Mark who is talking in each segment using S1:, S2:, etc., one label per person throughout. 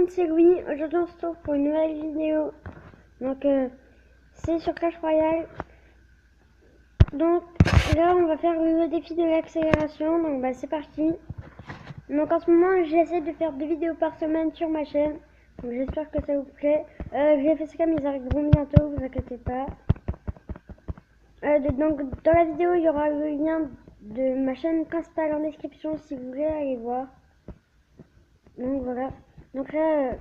S1: monde, c'est Louis. Aujourd'hui on se retrouve pour une nouvelle vidéo. Donc c'est sur Clash Royale. Donc là on va faire le défi de l'accélération. Donc bah c'est parti. Donc en ce moment j'essaie de faire 2 vidéos par semaine sur ma chaîne. Donc j'espère que ça vous plaît. Les facecam ils arriveront bientôt, vous inquiétez pas. Donc dans la vidéo il y aura le lien de ma chaîne principale en description si vous voulez aller voir. Donc voilà. Donc là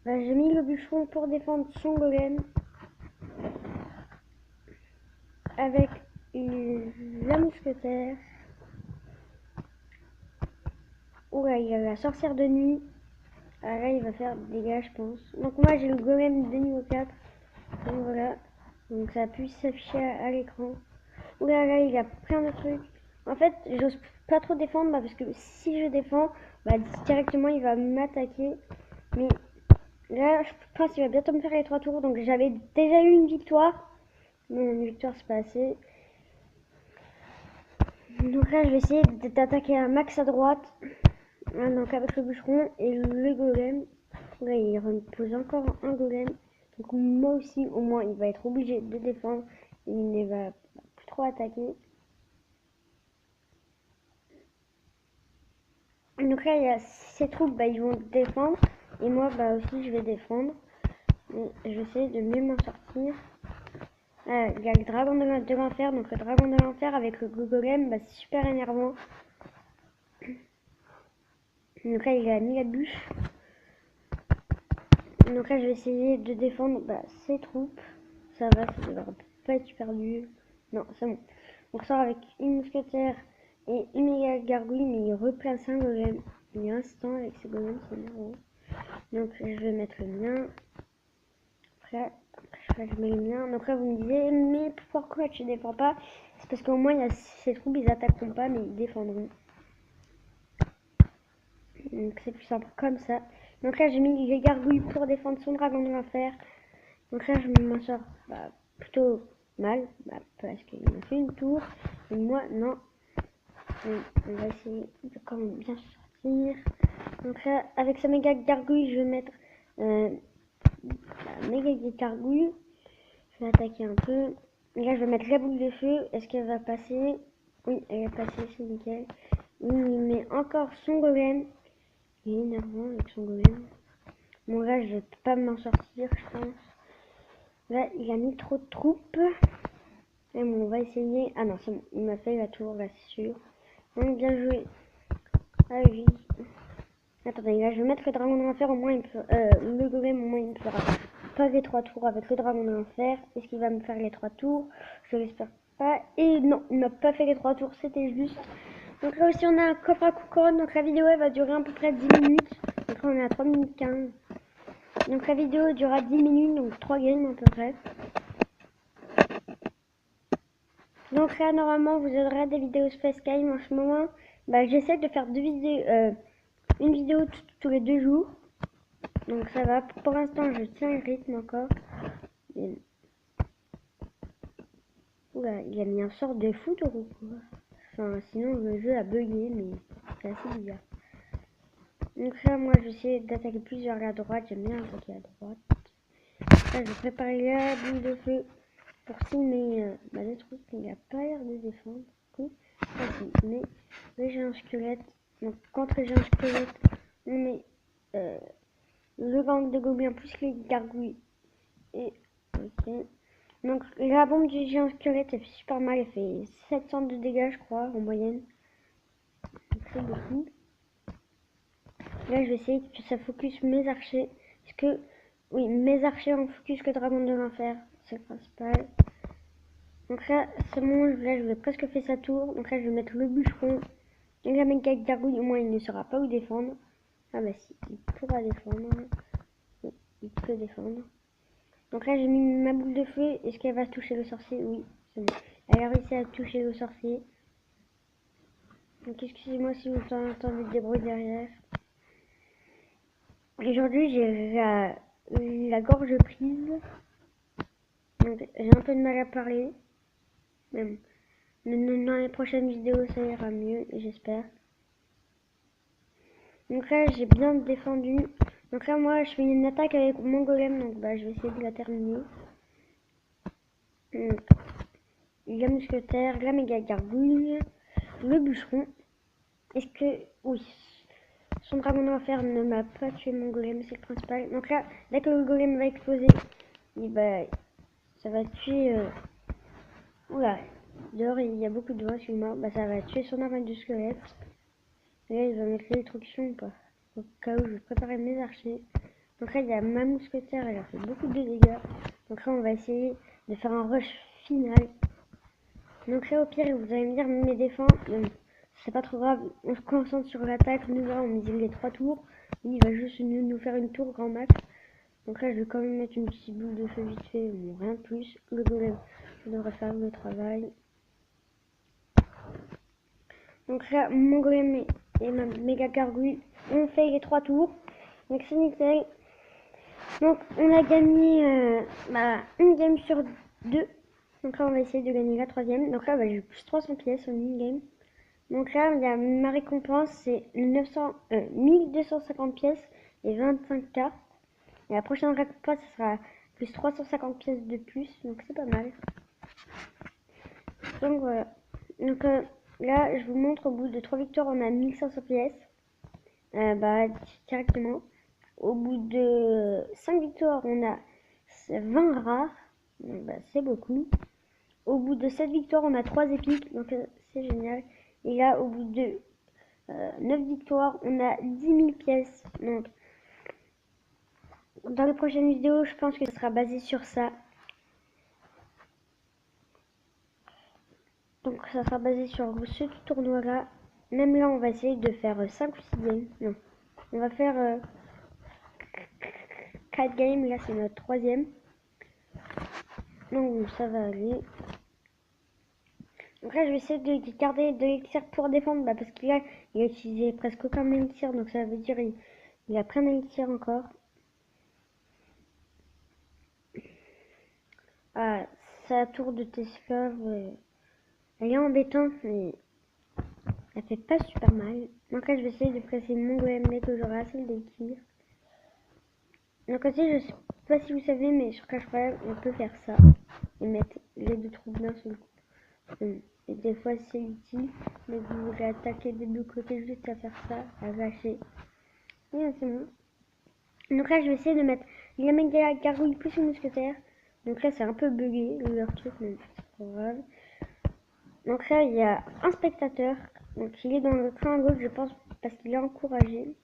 S1: j'ai mis le bûcheron pour défendre son golem avec la mousquetaire. Oula, il y a la sorcière de nuit. Ah, là il va faire des dégâts je pense. Donc moi j'ai le golem de niveau 4. Donc voilà. Donc ça a pu s'afficher à l'écran. Oula, là il a plein de trucs. En fait j'ose pas trop défendre parce que si je défends, directement il va m'attaquer. Mais là je pense qu'il va bientôt me faire les 3 tours. Donc j'avais déjà eu une victoire. Mais une victoire c'est pas assez. Donc là je vais essayer d'attaquer un max à droite. Donc avec le bûcheron et le golem. Là il repose encore un golem. Donc moi aussi au moins il va être obligé de défendre. Il ne va plus trop attaquer. Donc là il y a ces troupes, ils vont défendre. Et moi aussi je vais défendre. Et je vais essayer de mieux m'en sortir. Il y a le dragon de l'enfer. Donc le dragon de l'enfer avec le golem, c'est super énervant. Donc là il a mis la bûche. Donc là je vais essayer de défendre ces troupes. Ça va, ça devrait pas être super dur. Non, c'est bon. On sort avec une mousquetaire et une méga gargouille, mais il replace un golem. Il est instant avec ce golem, c'est énervant. Donc je vais mettre le mien. Après je mets le mien. Donc là vous me disiez, mais pourquoi tu défends pas? C'est parce qu'au moins il y a ces troupes, ils attaqueront pas, mais ils défendront. Donc c'est plus simple comme ça. Donc là j'ai mis les gargouilles pour défendre son dragon de l'enfer. Donc là je m'en sors plutôt mal, parce qu'il m'a fait une tour. Et moi non. On va essayer de quand même bien sortir. Donc là avec sa méga gargouille je vais mettre méga gargouille. Je vais attaquer un peu. Et là je vais mettre la boule de feu. Est-ce qu'elle va passer? Oui, elle est passée, c'est nickel. Il met encore son golem. Il est énervant avec son golem. Bon là je vais pas m'en sortir je pense. Là il a mis trop de troupes. Et bon on va essayer. Ah non c'est bon, il m'a fait la tour là c'est sûr. Donc bien joué. Ah oui. Attendez là je vais mettre le dragon de l'enfer, au moins il peut, le golem au moins il me fera pas les 3 tours avec le dragon de l'enfer. Est-ce qu'il va me faire les 3 tours? Je l'espère pas. Et non, il m'a pas fait les 3 tours, c'était juste. Donc là aussi on a un coffre à couronne. Donc la vidéo elle va durer à peu près 10 minutes. Donc là on est à 3 minutes 15. Donc la vidéo durera 10 minutes, donc 3 games à peu près. Donc là normalement vous aurez des vidéos facecam en ce moment. J'essaie de faire 2 vidéos, une vidéo tous les 2 jours. Donc ça va, pour l'instant je tiens le rythme encore. Et... Oula, il a mis un sort de foudre ou quoi? Enfin sinon le jeu a bugué, mais c'est assez bizarre. Donc là moi j'essaie d'attaquer plus vers la droite, j'aime bien attaquer à droite. Là je vais préparer la boule de feu pour signer des trucs qu'il a pas l'air de défendre. Mais là j'ai un squelette. Donc contre j'ai un squelette, on met le gang de gobelins plus les gargouilles. Et ok. Donc la bombe du géant squelette elle fait super mal, elle fait 700 de dégâts je crois en moyenne. C'est beaucoup. Là je vais essayer que ça focus mes archers. Parce que oui, mes archers en focus que dragon de l'enfer, c'est le principal. Donc là c'est bon, là je vais presque fait sa tour. Donc là je vais mettre le bûcheron. Et la méga gargouille, au moins il ne saura pas où défendre. Ah si, il pourra défendre. Oui, il peut défendre. Donc là j'ai mis ma boule de feu. Est-ce qu'elle va toucher le sorcier? Oui, c'est bon. Elle a réussi à toucher le sorcier. Donc excusez-moi si vous entendez des bruits derrière. Aujourd'hui j'ai la gorge prise. Donc j'ai un peu de mal à parler. Mais bon, dans les prochaines vidéos ça ira mieux, j'espère. Donc là, j'ai bien défendu. Donc là, moi, je fais une attaque avec mon golem. Donc bah, je vais essayer de la terminer. Donc, la mousquetaire, la méga gargouille, le bûcheron. Est-ce que... Oui. Son dragon d'enfer ne m'a pas tué mon golem, c'est le principal. Donc là, dès que le golem va exploser, et bah, ça va tuer... Oula, dehors il y a beaucoup de vent, excuse-moi. Bah, ça va tuer son arme de squelette. Et là, il va mettre l'électrocution ou pas. Au cas où je vais préparer mes archers. Donc là, il y a ma mousquetaire, elle a fait beaucoup de dégâts. Donc là, on va essayer de faire un rush final. Donc là, au pire, vous allez me dire, mes défenses, c'est pas trop grave. On se concentre sur l'attaque. Nous, là, on mise les 3 tours. Lui, il va juste nous faire une tour grand max. Donc là, je vais quand même mettre une petite boule de feu vite fait, mais rien de plus. Le golem, je devrais faire le travail. Donc là, mon golem et ma méga gargouille, on fait les 3 tours. Donc c'est nickel. Donc on a gagné une game sur 2. Donc là, on va essayer de gagner la 3e. Donc là, j'ai plus 300 pièces en une game. Donc là, il y a ma récompense, c'est 1250 pièces et 25K. Et la prochaine récompense, ce sera plus 350 pièces de plus. Donc c'est pas mal. Donc voilà. Donc là, je vous montre, au bout de 3 victoires, on a 1500 pièces. Directement. Au bout de 5 victoires, on a 20 rares. Donc, c'est beaucoup. Au bout de 7 victoires, on a 3 épiques. Donc c'est génial. Et là, au bout de 9 victoires, on a 10 000 pièces. Donc, dans les prochaines vidéos, je pense que ce sera basé sur ça. Donc, ça sera basé sur ce tournoi-là. Même là, on va essayer de faire 5 ou 6 games. Non, on va faire 4 games. Là, c'est notre 3e. Donc, ça va aller. Donc là, je vais essayer de garder de l'élixir pour défendre. Parce qu'il a utilisé presque aucun élixir. Donc, ça veut dire il a plein d'élixir encore. Ah, sa tour de Tescove, elle est embêtante, mais elle fait pas super mal. Donc là, je vais essayer de presser mon golem dès que j'aurai assez d'élixir. Donc aussi, je sais pas si vous savez, mais sur Clash Royale, on peut faire ça. Et mettre les 2 troupes d'un seul coup. Et des fois, c'est utile. Mais vous voulez attaquer des 2 côtés juste à faire ça, à lâcher. Et c'est bon. Donc là, je vais essayer de mettre la méga gargouille plus une mousquetaire. Donc là, c'est un peu bugué, leur truc, mais c'est pas grave. Donc là, il y a un spectateur. Donc il est dans le train à gauche, je pense, parce qu'il est encouragé.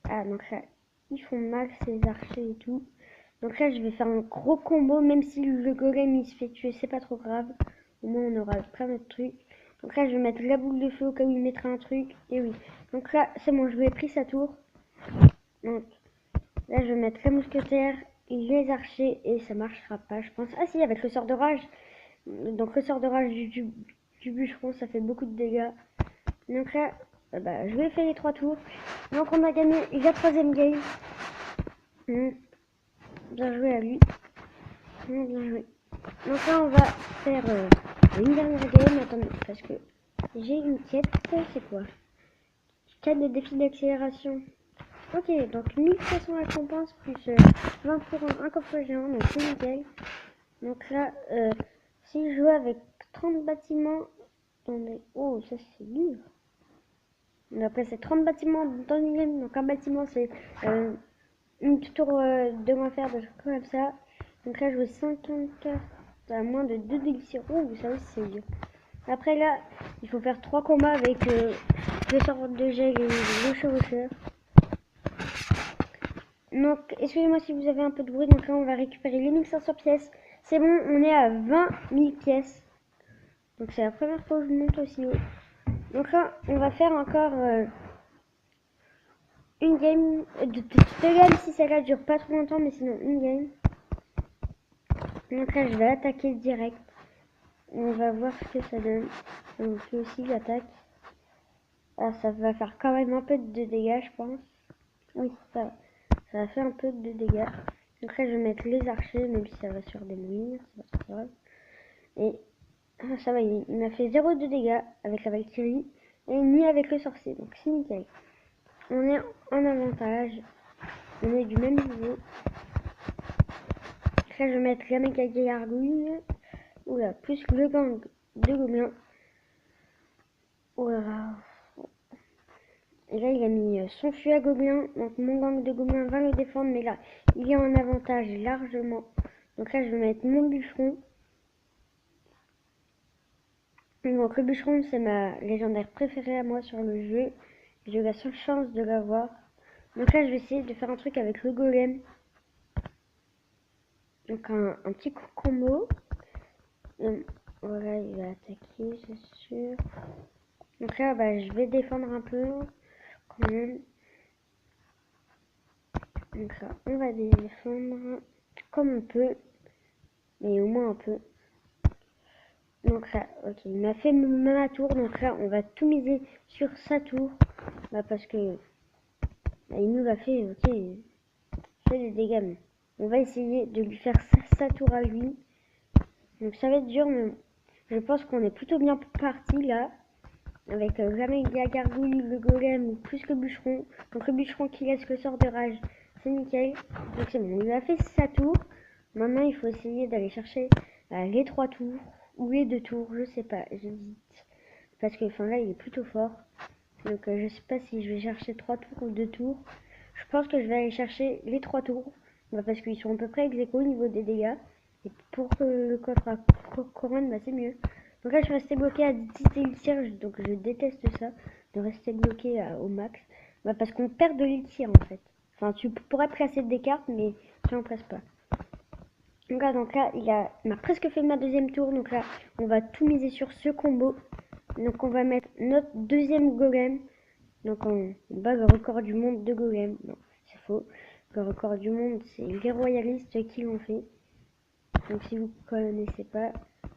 S1: Ah, donc là, ils font mal ces archers et tout. Donc là, je vais faire un gros combo, même si le golem il se fait tuer, c'est pas trop grave. Au moins, on aura plein d'autres trucs. Donc là, je vais mettre la boule de feu au cas où il mettra un truc. Et oui. Donc là, c'est bon, je lui ai pris sa tour. Donc là, je vais mettre la mousquetaire, les archers, et ça marchera pas, je pense. Ah si, avec le sort de rage. Donc le sort de rage du bûcheron, ça fait beaucoup de dégâts. Donc là, je vais faire les 3 tours. Donc on a gagné la 3e game. Bien joué à lui. Bien joué. Donc là, on va faire une dernière game. Attendez, parce que j'ai une quête. C'est quoi? Quête de défi d'accélération. Ok, donc 1500 récompenses plus 20 pour un coffre géant. Donc c'est nickel. Donc là, si je joue avec 30 bâtiments. Attendez. Oh, ça c'est dur. Après, c'est 30 bâtiments dans une game. Donc un bâtiment, c'est une tour de l'enfer, de trucs comme ça. Donc là, je veux 54 à moins de 2 d'élixir. Ouh, ça aussi, c'est dur. Après, là, il faut faire 3 combats avec le sort de gel et le chevaucheur. Donc, excusez-moi si vous avez un peu de bruit. Donc là, on va récupérer les 1500 pièces. C'est bon, on est à 20 000 pièces. Donc, c'est la première fois que je monte aussi haut. Donc là, on va faire encore une game, deux games si celle-là dure pas trop longtemps, mais sinon une game. Donc là, je vais attaquer direct. On va voir ce que ça donne. Donc lui aussi, j'attaque. Ah, ça va faire quand même un peu de dégâts, je pense. Oui, ça va faire un peu de dégâts. Donc là, je vais mettre les archers, même si ça va sur des mouilles, c'est pas trop grave. Et ça va, il m'a fait 0 de dégâts avec la Valkyrie. et ni avec le sorcier. Donc c'est nickel. On est en avantage. On est du même niveau. Là, je vais mettre la méga gargouille. Oula, plus le gang de gobelins. Oula. Et là, il a mis son fût à gobelins. Donc mon gang de gobelins va le défendre. Mais là, il est en avantage largement. Donc là, je vais mettre mon bûcheron. Donc le bûcheron, c'est ma légendaire préférée à moi sur le jeu. J'ai eu la seule chance de l'avoir. Donc là, je vais essayer de faire un truc avec le golem. Donc un petit coup combo. Voilà, il va attaquer, c'est sûr. Donc là, bah, je vais défendre un peu quand même. Donc là, on va défendre comme on peut. Mais au moins un peu. Donc là, ok, il m'a fait ma tour. Donc là, on va tout miser sur sa tour. Bah, parce que bah, il nous a fait, ok, fait des dégâts. Mais on va essayer de lui faire sa tour à lui. Donc ça va être dur, mais je pense qu'on est plutôt bien parti là. Avec la méga gargouille, le golem, plus le bûcheron. Donc le bûcheron qui laisse le sort de rage, c'est nickel. Donc c'est bon, il a fait sa tour. Maintenant il faut essayer d'aller chercher les 3 tours. Ou les 2 tours, je sais pas, j'hésite. Parce que enfin là il est plutôt fort. Donc je sais pas si je vais chercher 3 tours ou 2 tours. Je pense que je vais aller chercher les 3 tours. Bah, parce qu'ils sont à peu près ex aequo au niveau des dégâts. Et pour que le coffre à couronne, bah, c'est mieux. Donc là je suis resté bloqué à 10 élixirs. Donc je déteste ça. De rester bloqué au max. Bah, parce qu'on perd de l'élixir en fait. Enfin tu pourrais placer des cartes mais tu n'en places pas. Donc là il m'a presque fait ma deuxième tour. Donc là on va tout miser sur ce combo. Donc on va mettre notre deuxième golem. Donc on bat le record du monde de golem. Non, c'est faux. Le record du monde, c'est les royalistes qui l'ont fait. Donc si vous connaissez pas,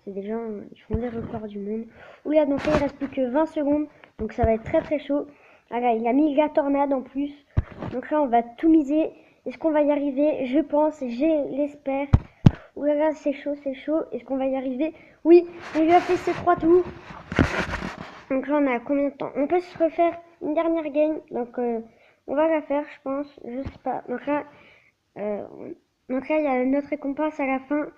S1: c'est des gens, ils font des records du monde. Oula, donc là il reste plus que 20 secondes. Donc ça va être très très chaud. Ah là, il a mis la tornade en plus. Donc là on va tout miser. Est-ce qu'on va y arriver? Je pense, je l'espère. Oula là, c'est chaud, c'est chaud. Est-ce qu'on va y arriver? Oui, il lui a fait ses 3 tours. Donc là on a combien de temps? On peut se refaire une dernière game. Donc on va la faire, je pense. Je sais pas. Donc là il y a notre récompense à la fin.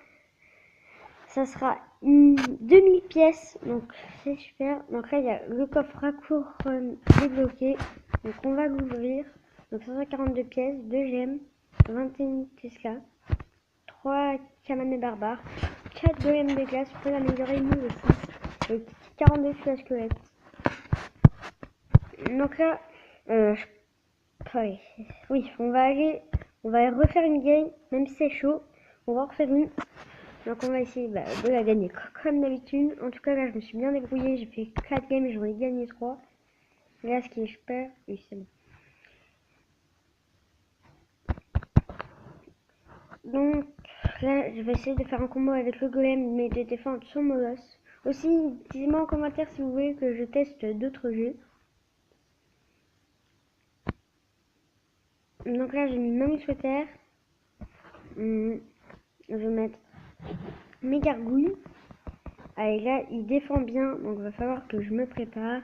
S1: Ça sera 2000 pièces. Donc c'est super. Donc là il y a le coffre à couronne débloqué. Donc on va l'ouvrir. Donc 542 pièces, 2 gemmes, 21 Tesla, 3 chamanes barbares, 4 golems de glace. On peut l'améliorer nous aussi. Et 42 fûts squelettes. Donc là, oui, on va refaire une game, même si c'est chaud, on va en refaire une. Donc on va essayer de la gagner comme d'habitude. En tout cas là, je me suis bien débrouillée, j'ai fait 4 games et j'en ai gagné 3. Et là, ce qui est super, oui c'est bon. Donc là, je vais essayer de faire un combo avec le golem, mais de défendre son molosse. Aussi, dites-moi en commentaire si vous voulez que je teste d'autres jeux. Donc là, j'ai mis ma mousquetaire. Je vais mettre mes gargouilles. Allez, là, il défend bien, donc il va falloir que je me prépare.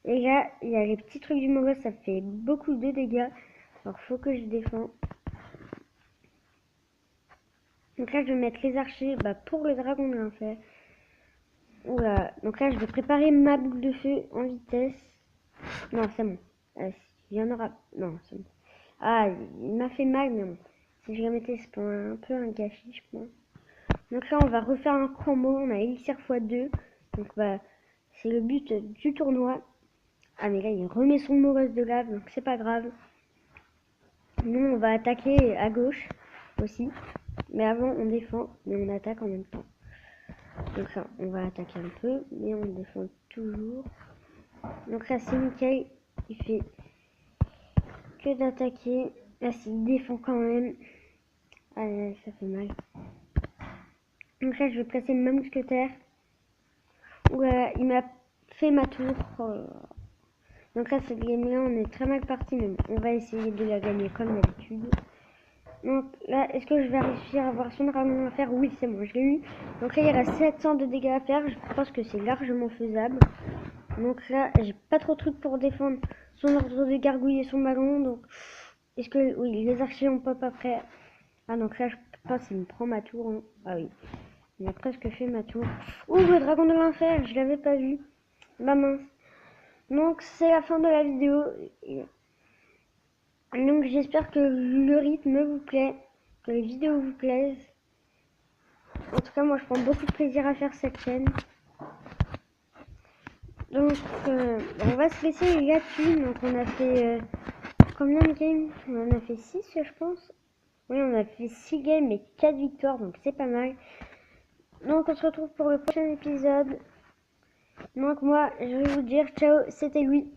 S1: Et là, il y a les petits trucs du molosse, ça fait beaucoup de dégâts. Alors, faut que je défends. Donc là, je vais mettre les archers pour le dragon de l'enfer. Oula, donc là, je vais préparer ma boule de feu en vitesse. Non, c'est bon. Il y en aura... Non, c'est bon. Ah, il m'a fait mal, mais bon. Si je la mettais, c'est un peu un gâchis, je pense. Donc là, on va refaire un combo. On a élixir x2. Donc, c'est le but du tournoi. Ah, mais là, il remet son molosse de lave, donc c'est pas grave. Nous, on va attaquer à gauche aussi. Mais avant, on défend, mais on attaque en même temps. Donc là, on va attaquer un peu, mais on défend toujours. Donc là, c'est nickel. Il fait que d'attaquer. Là, s'il défend quand même. Ah, ça fait mal. Donc là, je vais placer ma mousquetaire. Ouais, il m'a fait ma tour. Donc là, cette game-là, on est très mal parti, mais on va essayer de la gagner comme d'habitude. Donc là, est-ce que je vais réussir à avoir son dragon à faire? Oui, c'est bon, je l'ai eu. Donc là, il reste 700 de dégâts à faire. Je pense que c'est largement faisable. Donc là, j'ai pas trop de trucs pour défendre son ordre de gargouiller son ballon. Donc, est-ce que... Oui, les archers ont pop après. Ah, donc là, je pense qu'il me prend ma tour. Hein. Ah oui, il a presque fait ma tour. Ouh, le dragon de l'enfer, je l'avais pas vu. Bah mince. Donc, c'est la fin de la vidéo. Donc, j'espère que le rythme vous plaît, que les vidéos vous plaisent. En tout cas, moi, je prends beaucoup de plaisir à faire cette chaîne. Donc, on va se laisser là-dessus. Donc, on a fait combien de games? On en a fait 6, je pense. Oui, on a fait 6 games et 4 victoires, donc c'est pas mal. Donc, on se retrouve pour le prochain épisode. Donc, moi, je vais vous dire ciao, c'était lui.